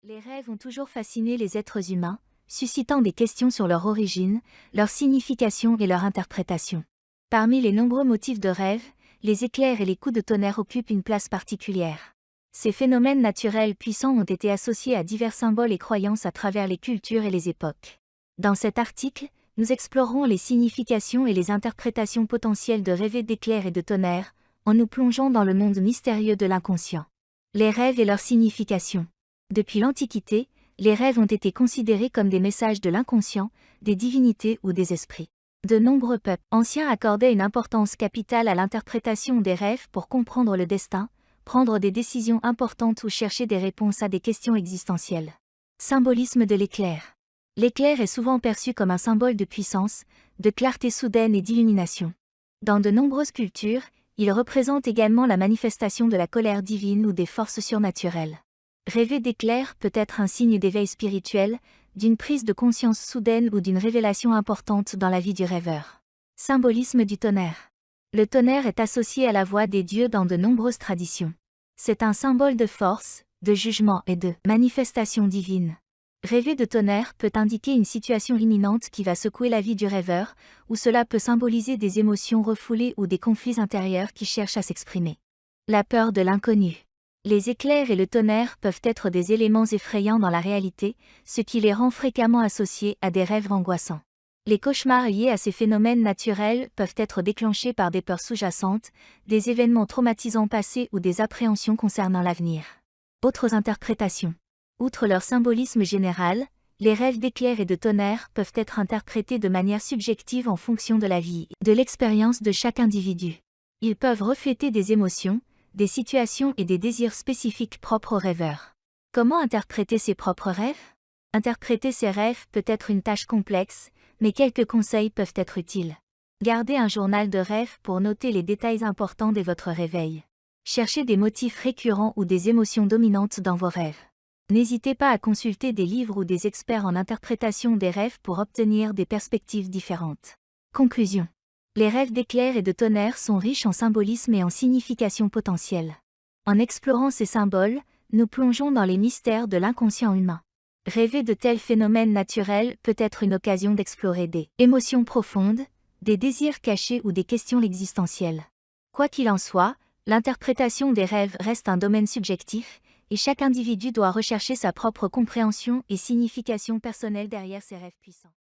Les rêves ont toujours fasciné les êtres humains, suscitant des questions sur leur origine, leur signification et leur interprétation. Parmi les nombreux motifs de rêve, les éclairs et les coups de tonnerre occupent une place particulière. Ces phénomènes naturels puissants ont été associés à divers symboles et croyances à travers les cultures et les époques. Dans cet article, nous explorerons les significations et les interprétations potentielles de rêver d'éclairs et de tonnerre, en nous plongeant dans le monde mystérieux de l'inconscient. Les rêves et leur signification. Depuis l'Antiquité, les rêves ont été considérés comme des messages de l'inconscient, des divinités ou des esprits. De nombreux peuples anciens accordaient une importance capitale à l'interprétation des rêves pour comprendre le destin, prendre des décisions importantes ou chercher des réponses à des questions existentielles. Symbolisme de l'éclair. L'éclair est souvent perçu comme un symbole de puissance, de clarté soudaine et d'illumination. Dans de nombreuses cultures, il représente également la manifestation de la colère divine ou des forces surnaturelles. Rêver d'éclairs peut être un signe d'éveil spirituel, d'une prise de conscience soudaine ou d'une révélation importante dans la vie du rêveur. Symbolisme du tonnerre. Le tonnerre est associé à la voix des dieux dans de nombreuses traditions. C'est un symbole de force, de jugement et de manifestation divine. Rêver de tonnerre peut indiquer une situation imminente qui va secouer la vie du rêveur, ou cela peut symboliser des émotions refoulées ou des conflits intérieurs qui cherchent à s'exprimer. La peur de l'inconnu. Les éclairs et le tonnerre peuvent être des éléments effrayants dans la réalité, ce qui les rend fréquemment associés à des rêves angoissants. Les cauchemars liés à ces phénomènes naturels peuvent être déclenchés par des peurs sous-jacentes, des événements traumatisants passés ou des appréhensions concernant l'avenir. Autres interprétations. Outre leur symbolisme général, les rêves d'éclairs et de tonnerre peuvent être interprétés de manière subjective en fonction de la vie et de l'expérience de chaque individu. Ils peuvent refléter des émotions, des situations et des désirs spécifiques propres aux rêveurs. Comment interpréter ses propres rêves? Interpréter ses rêves peut être une tâche complexe, mais quelques conseils peuvent être utiles. Gardez un journal de rêves pour noter les détails importants de votre réveil. Cherchez des motifs récurrents ou des émotions dominantes dans vos rêves. N'hésitez pas à consulter des livres ou des experts en interprétation des rêves pour obtenir des perspectives différentes. Conclusion. Les rêves d'éclairs et de tonnerre sont riches en symbolisme et en significations potentielles. En explorant ces symboles, nous plongeons dans les mystères de l'inconscient humain. Rêver de tels phénomènes naturels peut être une occasion d'explorer des émotions profondes, des désirs cachés ou des questions existentielles. Quoi qu'il en soit, l'interprétation des rêves reste un domaine subjectif, et chaque individu doit rechercher sa propre compréhension et signification personnelle derrière ses rêves puissants.